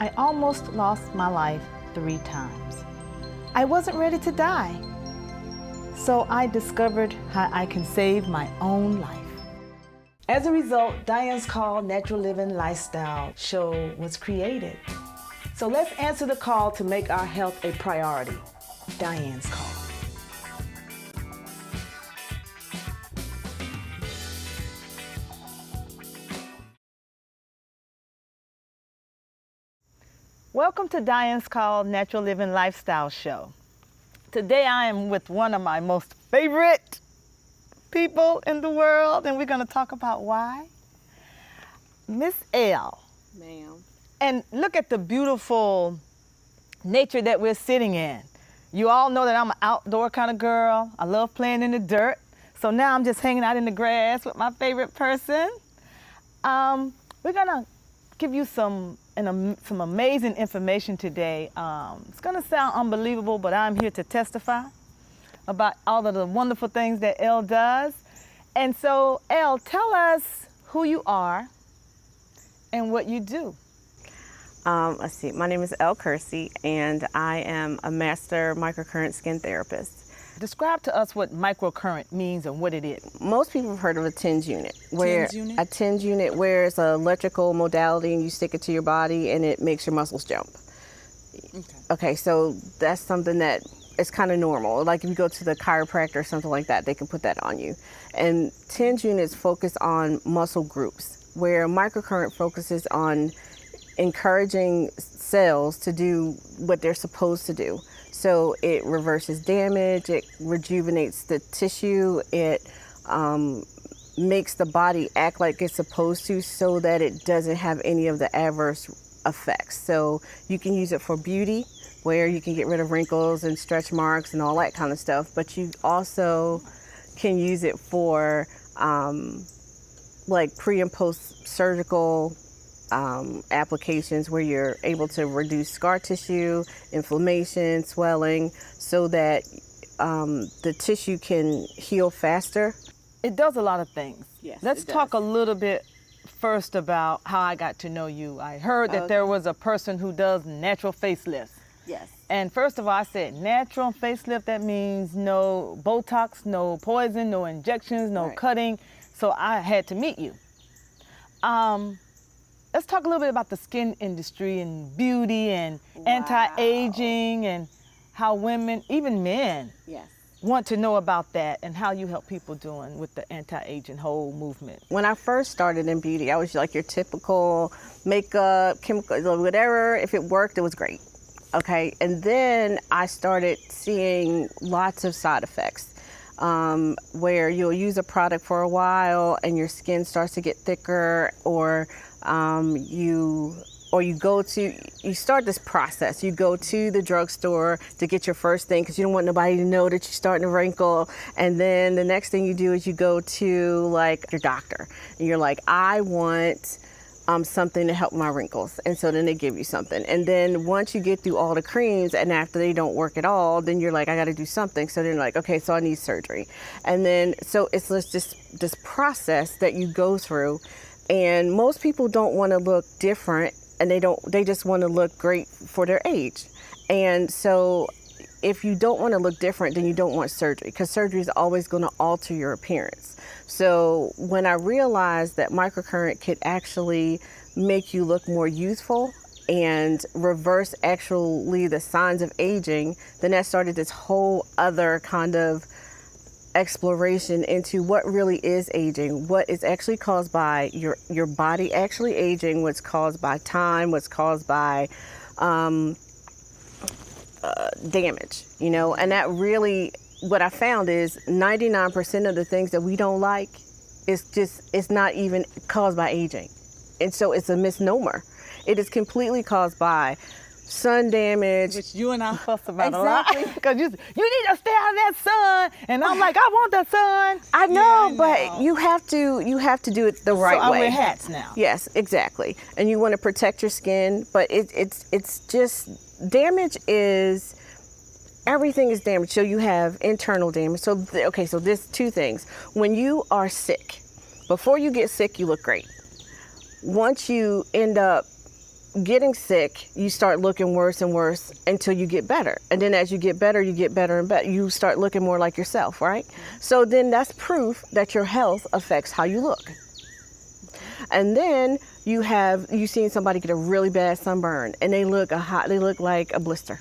I almost lost my life 3 times. I wasn't ready to die. So I discovered how I can save my own life. As a result, Dianne's Call Natural Living Lifestyle show was created. So let's answer the call to make our health a priority. Dianne's Call. Welcome to Dianne's Call Natural Living Lifestyle Show. Today I am with one of my most favorite people in the world, and we're going to talk about why. Miss Elle. Ma'am. And look at the beautiful nature that we're sitting in. You all know that I'm an outdoor kind of girl. I love playing in the dirt. So now I'm just hanging out in the grass with my favorite person. We're going to give you some amazing information today. It's going to sound unbelievable, but I'm here to testify about all of the wonderful things that Elle does. And so, Elle, tell us who you are and what you do. Let's see. My name is Elle Kersey, and I am a master microcurrent skin therapist. Describe to us what microcurrent means and what it is. Most people have heard of a TENS unit. Where TENS unit? A TENS unit where it's an electrical modality and you stick it to your body and it makes your muscles jump. Okay, so that's something that is kind of normal. Like if you go to the chiropractor or something like that, they can put that on you. And TENS units focus on muscle groups, where microcurrent focuses on encouraging cells to do what they're supposed to do. So it reverses damage, it rejuvenates the tissue, it makes the body act like it's supposed to so that it doesn't have any of the adverse effects. So you can use it for beauty, where you can get rid of wrinkles and stretch marks and all that kind of stuff, but you also can use it for like pre and post surgical applications where you're able to reduce scar tissue, inflammation, swelling, so that the tissue can heal faster. It does a lot of things. Yes, Let's talk a little bit first about how I got to know you. I heard that there was a person who does natural facelifts. Yes. And first of all, I said natural facelift, that means no Botox, no poison, no injections, no cutting. So I had to meet you. Let's talk a little bit about the skin industry and beauty and anti-aging and how women, even men, want to know about that and how you help people doing with the anti-aging whole movement. When I first started in beauty, I was like your typical makeup, chemical, whatever. If it worked, it was great. Okay, and then I started seeing lots of side effects where you'll use a product for a while and your skin starts to get thicker, or you start this process. You go to the drugstore to get your first thing because you don't want nobody to know that you're starting to wrinkle. And then the next thing you do is you go to like your doctor and you're like, I want something to help my wrinkles. And so then they give you something. And then once you get through all the creams and after they don't work at all, then you're like, I got to do something. So then you're like, okay, so I need surgery. And then, so it's just this process that you go through. And most people don't want to look different, and they just want to look great for their age. And so if you don't want to look different, then you don't want surgery, because surgery is always going to alter your appearance. So when I realized that microcurrent could actually make you look more youthful and reverse actually the signs of aging, then that started this whole other kind of exploration into what really is aging, what is actually caused by your body actually aging, what's caused by time, what's caused by damage, you know. And that really, what I found is 99% of the things that we don't like it's not even caused by aging. And so it's a misnomer. It is completely caused by sun damage. Which you and I fuss about a lot. Because you need to stay out of that sun. And I'm like, I want that sun. I know, but you have to do it the right way. So I wear hats now. Yes, exactly. And you want to protect your skin, but it's just, damage is, everything is damaged. So you have internal damage. So there's two things. When you are sick, before you get sick, you look great. Once you end up getting sick, you start looking worse and worse until you get better. And then as you get better and better. You start looking more like yourself, right? So then that's proof that your health affects how you look. And then you've seen somebody get a really bad sunburn and they look like a blister,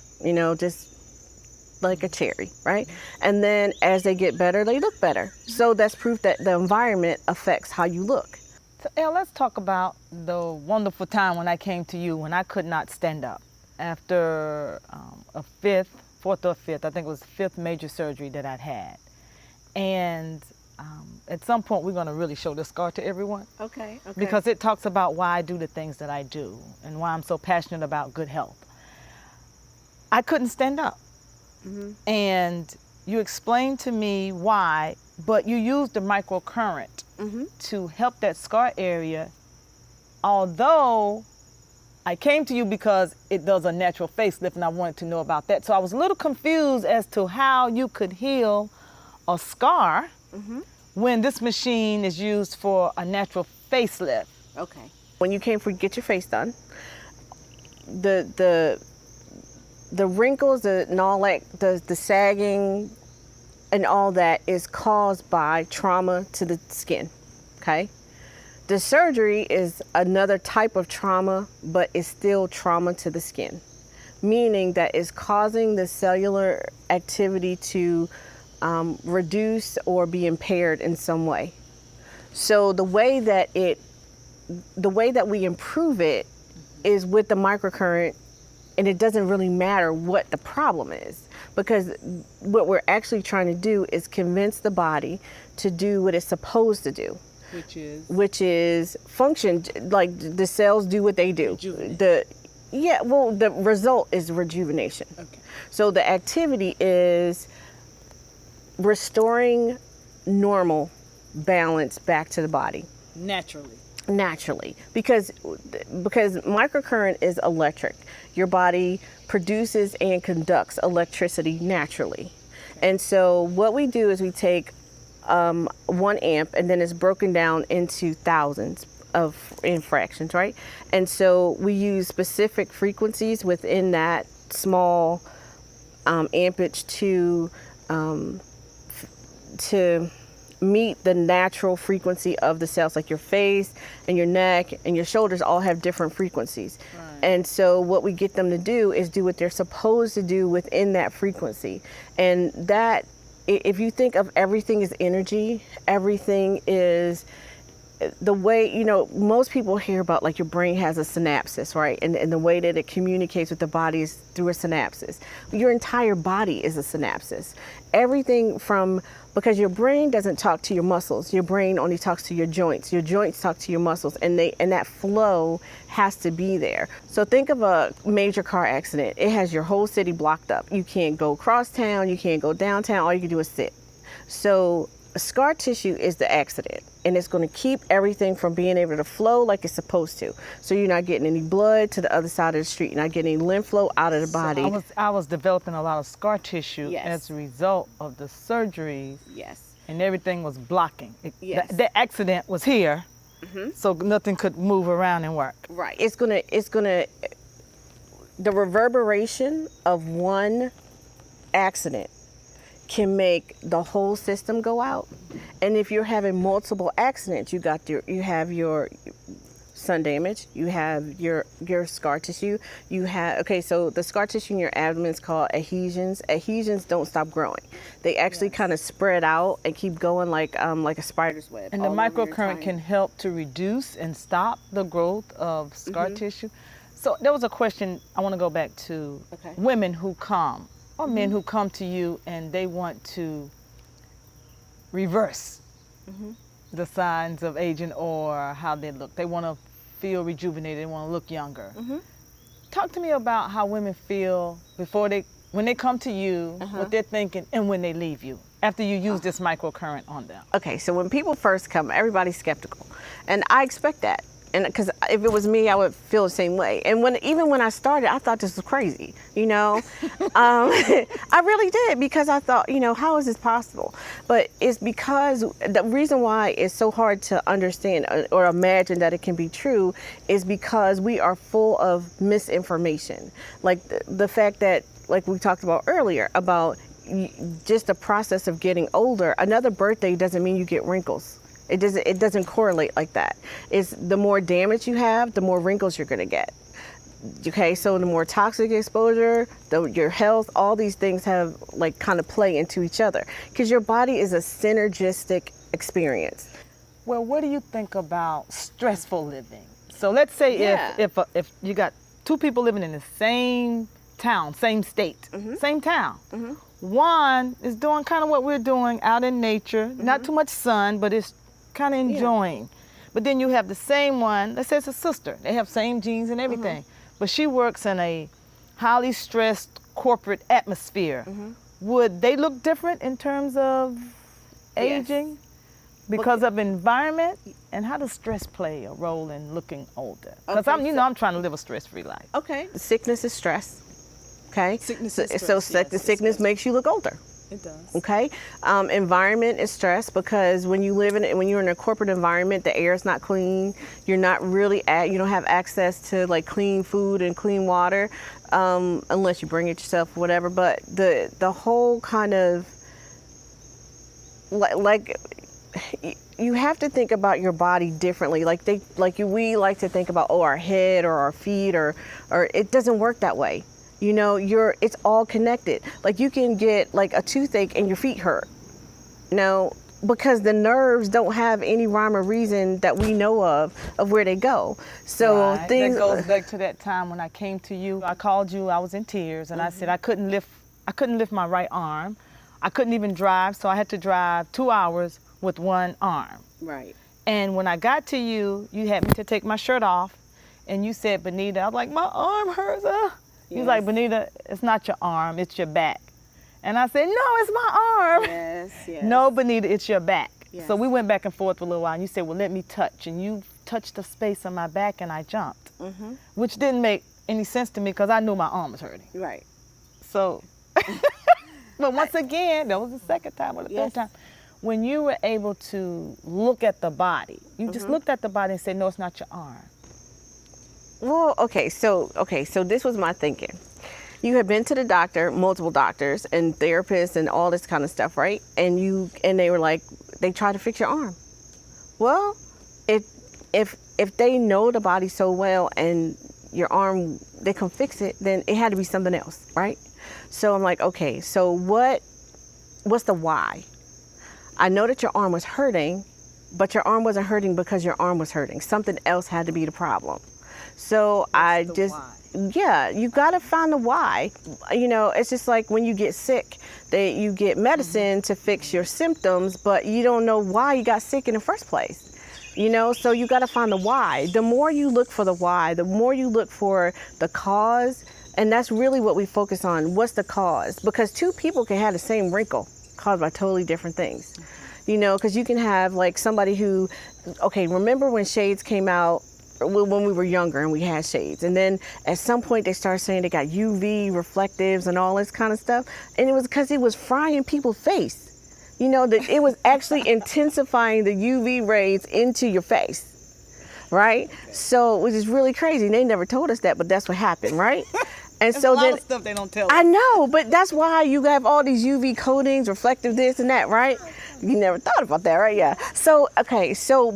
just like a cherry, right? And then as they get better, they look better. So that's proof that the environment affects how you look. So, Elle, let's talk about the wonderful time when I came to you when I could not stand up. After fourth or fifth, I think it was fifth major surgery that I'd had. And at some point, we're going to really show this scar to everyone. Okay. Because it talks about why I do the things that I do and why I'm so passionate about good health. I couldn't stand up. And you explained to me why, but you used the microcurrent to help that scar area, although I came to you because it does a natural facelift and I wanted to know about that. So I was a little confused as to how you could heal a scar when this machine is used for a natural facelift. Okay. When you came to get your face done, the wrinkles and all that, the sagging and all that is caused by trauma to the skin, okay? The surgery is another type of trauma, but it's still trauma to the skin, meaning that it's causing the cellular activity to reduce or be impaired in some way. So the way that we improve it is with the microcurrent, and it doesn't really matter what the problem is, because what we're actually trying to do is convince the body to do what it's supposed to do. Which is function, like the cells do what they do. The result is rejuvenation. Okay. So the activity is restoring normal balance back to the body. Naturally, because microcurrent is electric. Your body produces and conducts electricity naturally. Okay. And so what we do is we take 1 amp, and then it's broken down into thousands of fractions, right? And so we use specific frequencies within that small ampage to meet the natural frequency of the cells. Like your face and your neck and your shoulders all have different frequencies. Right. And so what we get them to do is do what they're supposed to do within that frequency. And that, if you think of everything as energy, everything is the way, most people hear about, like, your brain has a synapses, right? And the way that it communicates with the body is through a synapses. Your entire body is a synapses. Everything because your brain doesn't talk to your muscles. Your brain only talks to your joints. Your joints talk to your muscles, and that flow has to be there. So think of a major car accident. It has your whole city blocked up. You can't go across town. You can't go downtown. All you can do is sit. So scar tissue is the accident, and it's going to keep everything from being able to flow like it's supposed to. So you're not getting any blood to the other side of the street. You're not getting any lymph flow out of the body. So I was developing a lot of scar tissue as a result of the surgeries. Yes. And everything was blocking. The accident was here, so nothing could move around and work. Right. The reverberation of one accident can make the whole system go out. And if you're having multiple accidents, you have your sun damage, you have your scar tissue, so the scar tissue in your abdomen is called adhesions. Adhesions don't stop growing. They actually kind of spread out and keep going like a spider's web. And the microcurrent can help to reduce and stop the growth of scar tissue. So there was a question I want to go back to. Women who come, or men who come to you and they want to reverse the signs of aging or how they look. They want to feel rejuvenated, they want to look younger. Talk to me about how women feel when they come to you, what they're thinking, and when they leave you, after you use this microcurrent on them. Okay, so when people first come, everybody's skeptical. And I expect that. And because if it was me, I would feel the same way. And even when I started, I thought this was crazy, you know. I really did, because I thought, you know, how is this possible? But it's because the reason why it's so hard to understand or imagine that it can be true is because we are full of misinformation. Like the fact that, like we talked about earlier, about just the process of getting older. Another birthday doesn't mean you get wrinkles. It doesn't correlate like that. It's the more damage you have, the more wrinkles you're gonna get. Okay, so the more toxic exposure, your health, all these things have like kind of play into each other, because your body is a synergistic experience. Well, what do you think about stressful living? So let's say if you got two people living in the same town, same state, same town. One is doing kind of what we're doing out in nature, not too much sun, but it's kind of enjoying. But then you have the same one, let's say it's a sister, they have same genes and everything, but she works in a highly stressed corporate atmosphere. Would they look different in terms of aging because of environment? And how does stress play a role in looking older? Because I'm trying to live a stress-free life. Okay, sickness is stress. Okay, Sickness is stress, so yes, sickness makes you look older. It does. Okay, environment is stress, because when you're in a corporate environment, the air is not clean. You're not really you don't have access to like clean food and clean water, unless you bring it yourself, or whatever. But the whole kind of like you have to think about your body differently. We like to think about our head or our feet, or it doesn't work that way. You know, it's all connected. Like you can get like a toothache and your feet hurt, you know, because the nerves don't have any rhyme or reason that we know of where they go. So things. That goes back to that time when I came to you. I called you. I was in tears, and I said I couldn't lift my right arm. I couldn't even drive, so I had to drive 2 hours with one arm. Right. And when I got to you, you had me to take my shirt off, and you said, Benita, I was like, my arm hurts. He was like, Benita, it's not your arm, it's your back. And I said, no, it's my arm. Yes. No, Benita, it's your back. Yes. So we went back and forth for a little while, and you said, well, let me touch. And you touched the space on my back, and I jumped, which didn't make any sense to me because I knew my arm was hurting. Right. So, but once again, that was the second time or the third time. When you were able to look at the body, you just looked at the body and said, no, it's not your arm. Well, okay, so this was my thinking. You had been to the doctor, multiple doctors and therapists and all this kind of stuff, right? And they were like, they tried to fix your arm. Well, if they know the body so well and your arm, they can fix it, then it had to be something else, right? So I'm like, okay, so what's the why? I know that your arm was hurting, but your arm wasn't hurting because your arm was hurting. Something else had to be the problem. So you got to find the why. You know, it's just like when you get sick, you get medicine to fix your symptoms, but you don't know why you got sick in the first place. You know, so you got to find the why. The more you look for the why, the more you look for the cause, and that's really what we focus on. What's the cause? Because two people can have the same wrinkle caused by totally different things. You know, because you can have like somebody who, okay, remember when shades came out? When we were younger and we had shades, and then at some point they started saying they got UV reflectives and all this kind of stuff, and it was because it was frying people's face. You know, that it was actually intensifying the UV rays into your face, right? So which is really crazy. They never told us that, but that's what happened, right? And so a lot then of stuff they don't tell us. I know, but that's why you have all these UV coatings, reflective this and that, right? You never thought about that, right? Yeah. So, okay, so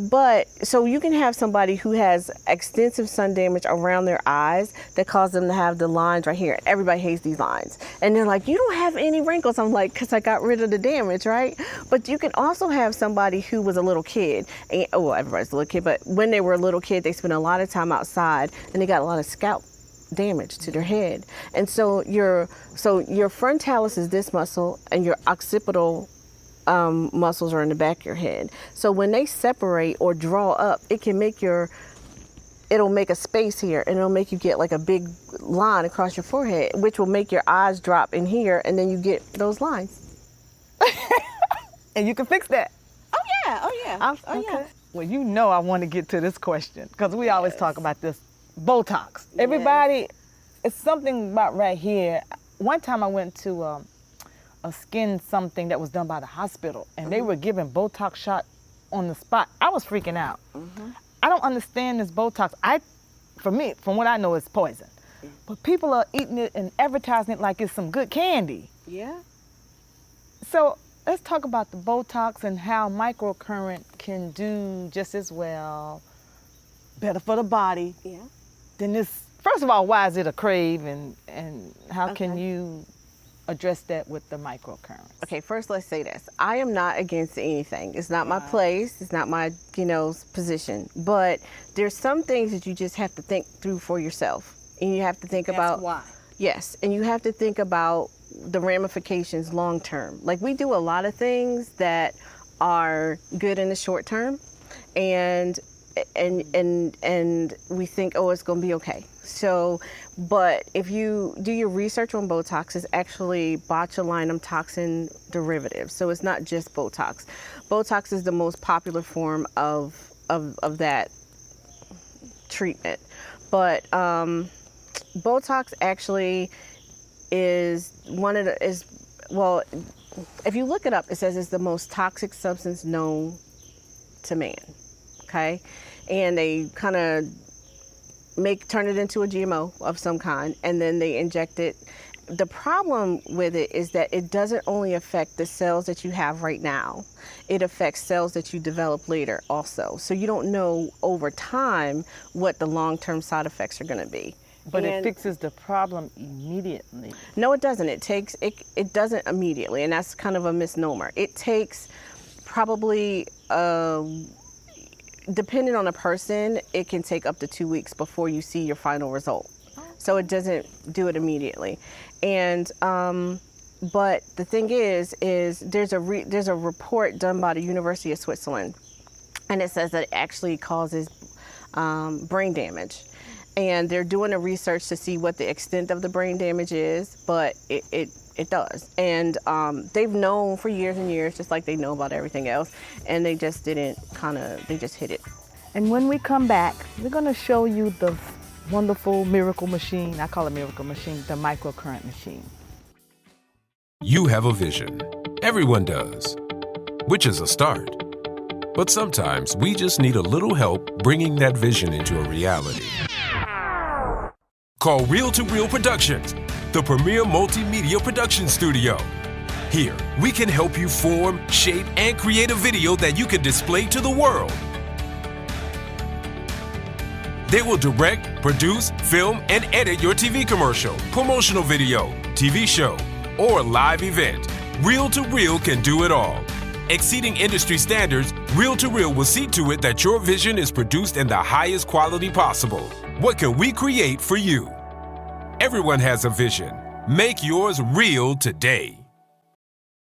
you can have somebody who has extensive sun damage around their eyes that cause them to have the lines right here. Everybody hates these lines. And they're like, you don't have any wrinkles. I'm like, because I got rid of the damage, right? But you can also have somebody who was a little kid. And, well, everybody's a little kid, but when they were a little kid, they spent a lot of time outside and they got a lot of scalp damage to their head. And so your frontalis is this muscle, and your occipital muscles are in the back of your head. So when they separate or draw up, it'll make a space here, and it'll make you get like a big line across your forehead, which will make your eyes drop in here, and then you get those lines. And you can fix that. Oh yeah. Okay. Well, you know I want to get to this question because we always talk about this Botox. Everybody, it's something about right here. One time I went to a skin something that was done by the hospital, and they were giving Botox shot on the spot. I was freaking out. I don't understand this Botox. For me, from what I know, it's poison. But people are eating it and advertising it like it's some good candy. Yeah. So let's talk about the Botox and how microcurrent can do just as well, better for the body than this. First of all, why is it a crave, and how can you address that with the microcurrent? Okay, first let's say this. I am not against anything. It's not my place. It's not my, position. But there's some things that you just have to think through for yourself. And you have to think about why. Yes, and you have to think about the ramifications long term. Like, we do a lot of things that are good in the short term, and we think, oh, it's going to be okay. So, but if you do your research on Botox, it's actually botulinum toxin derivatives. So it's not just Botox. Botox is the most popular form of that treatment. But Botox actually is if you look it up, it says it's the most toxic substance known to man. Okay, and they kind of turn it into a GMO of some kind, and then they inject it. The problem with it is that it doesn't only affect the cells that you have right now, it affects cells that you develop later also. So you don't know over time what the long-term side effects are going to be. But it fixes the problem immediately. No, it doesn't. It doesn't immediately, and that's kind of a misnomer. It takes probably depending on the person, it can take up to 2 weeks before you see your final result. So it doesn't do it immediately. And but the thing is there's a report done by the University of Switzerland, and it says that it actually causes brain damage. And they're doing a research to see what the extent of the brain damage is, but it does. And they've known for years and years, just like they know about everything else, and they just they just hit it. And when we come back, we're gonna show you the wonderful miracle machine. I call it miracle machine, the microcurrent machine. You have a vision. Everyone does, which is a start. But sometimes we just need a little help bringing that vision into a reality. Call Reel to Reel Productions, the premier multimedia production studio. Here, we can help you form, shape, and create a video that you can display to the world. They will direct, produce, film, and edit your TV commercial, promotional video, TV show, or live event. Reel to Reel can do it all. Exceeding industry standards, Reel to Reel will see to it that your vision is produced in the highest quality possible. What can we create for you? Everyone has a vision. Make yours real today.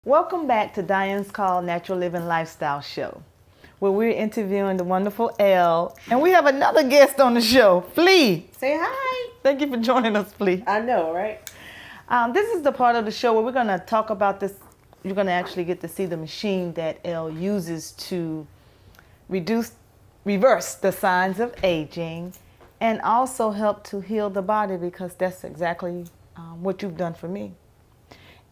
Welcome back to Dianne's Call Natural Living Lifestyle Show, where we're interviewing the wonderful Elle, and we have another guest on the show, Flea. Say hi. Thank you for joining us, Flea. I know, right? This is the part of the show where we're going to talk about this. You're going to actually get to see the machine that Elle uses to reverse the signs of aging, and also help to heal the body, because that's exactly what you've done for me.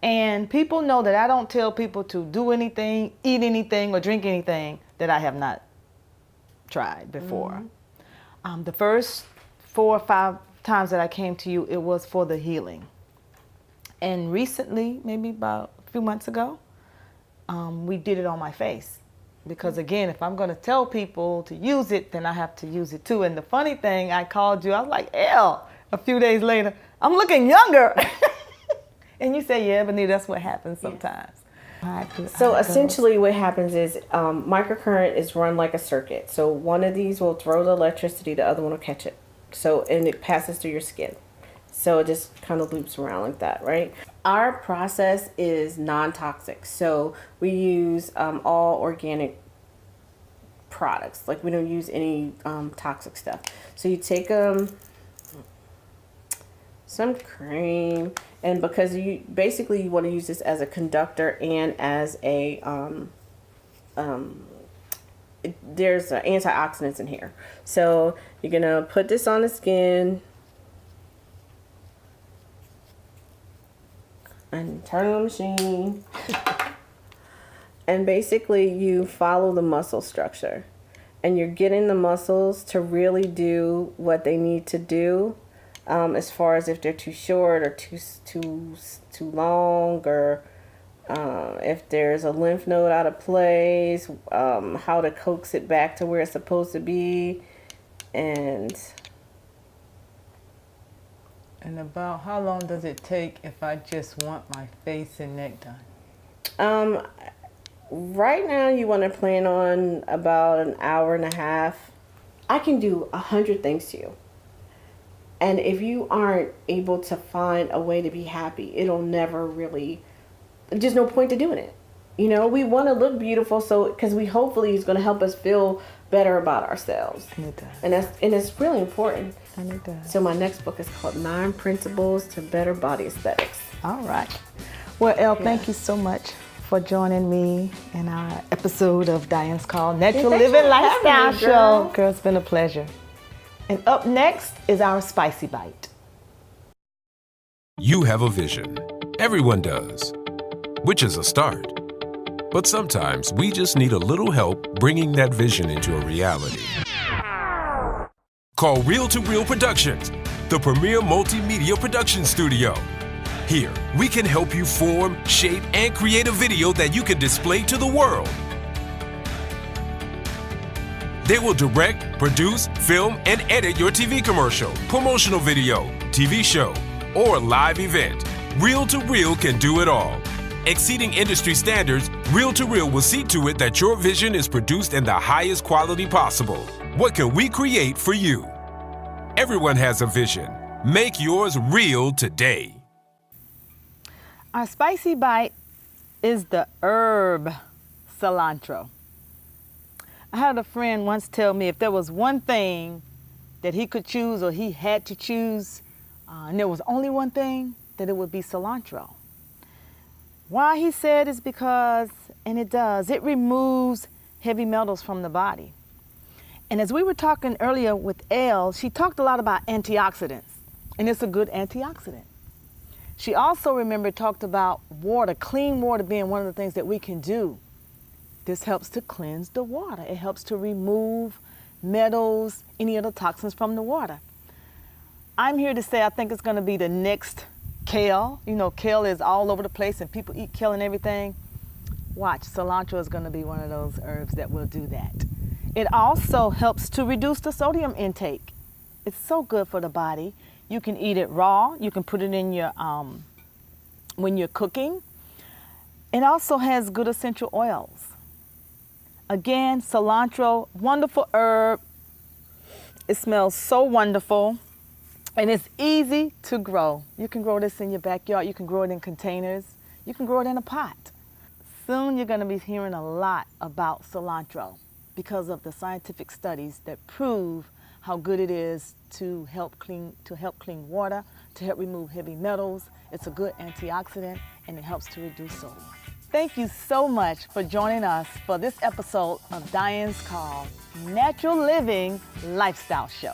And people know that I don't tell people to do anything, eat anything, or drink anything that I have not tried before. The first 4 or 5 times that I came to you, it was for the healing. And recently, maybe about a few months ago, we did it on my face. Because again, if I'm going to tell people to use it, then I have to use it too. And the funny thing, I called you, I was like, Elle, a few days later, I'm looking younger. And you say, yeah, Benita, that's what happens sometimes. So essentially what happens is microcurrent is run like a circuit. So one of these will throw the electricity, the other one will catch it. So, and it passes through your skin. So it just kind of loops around like that, right? Our process is non-toxic. So we use all organic products. Like, we don't use any toxic stuff. So you take some cream, and because you want to use this as a conductor and as a there's antioxidants in here. So you're gonna put this on the skin and turn on the machine. And basically you follow the muscle structure, and you're getting the muscles to really do what they need to do, as far as if they're too short or too long, or if there's a lymph node out of place, how to coax it back to where it's supposed to be. And about how long does it take if I just want my face and neck done? Right now you want to plan on about an hour and a half. I can do 100 things to you. And if you aren't able to find a way to be happy, it'll never really, there's no point to doing it. You know, we want to look beautiful, so because we hopefully it's going to help us feel better about ourselves. And it does. And it's really important. And it does. So my next book is called 9 Principles to Better Body Aesthetics. All right. Well, Elle, thank you so much for joining me in our episode of Dianne's Call Natural thanks Living for having Lifestyle me, Show. girl. Girl, it's been a pleasure. And up next is our Spicy Bite. You have a vision. Everyone does, which is a start. But sometimes we just need a little help bringing that vision into a reality. Call Reel to Reel Productions, the premier multimedia production studio. Here, we can help you form, shape, and create a video that you can display to the world. They will direct, produce, film, and edit your TV commercial, promotional video, TV show, or live event. Reel to Reel can do it all. Exceeding industry standards, Reel to Reel will see to it that your vision is produced in the highest quality possible. What can we create for you? Everyone has a vision. Make yours real today. Our Spicy Bite is the herb cilantro. I had a friend once tell me if there was one thing that he could choose or he had to choose, and there was only one thing, that it would be cilantro. Why he said is because, and it does, it removes heavy metals from the body. And as we were talking earlier with Elle, she talked a lot about antioxidants, and it's a good antioxidant. She also, remember, talked about water, clean water being one of the things that we can do. This helps to cleanse the water. It helps to remove metals, any other toxins from the water. I'm here to say I think it's going to be the next kale. You know, kale is all over the place and people eat kale and everything. Watch, cilantro is going to be one of those herbs that will do that. It also helps to reduce the sodium intake. It's so good for the body. You can eat it raw. You can put it in your, when you're cooking. It also has good essential oils. Again, cilantro, wonderful herb. It smells so wonderful. And it's easy to grow. You can grow this in your backyard. You can grow it in containers. You can grow it in a pot. Soon you're going to be hearing a lot about cilantro because of the scientific studies that prove how good it is to help clean water, to help remove heavy metals. It's a good antioxidant, and it helps to reduce sodium. Thank you so much for joining us for this episode of Dianne's Call Natural Living Lifestyle Show.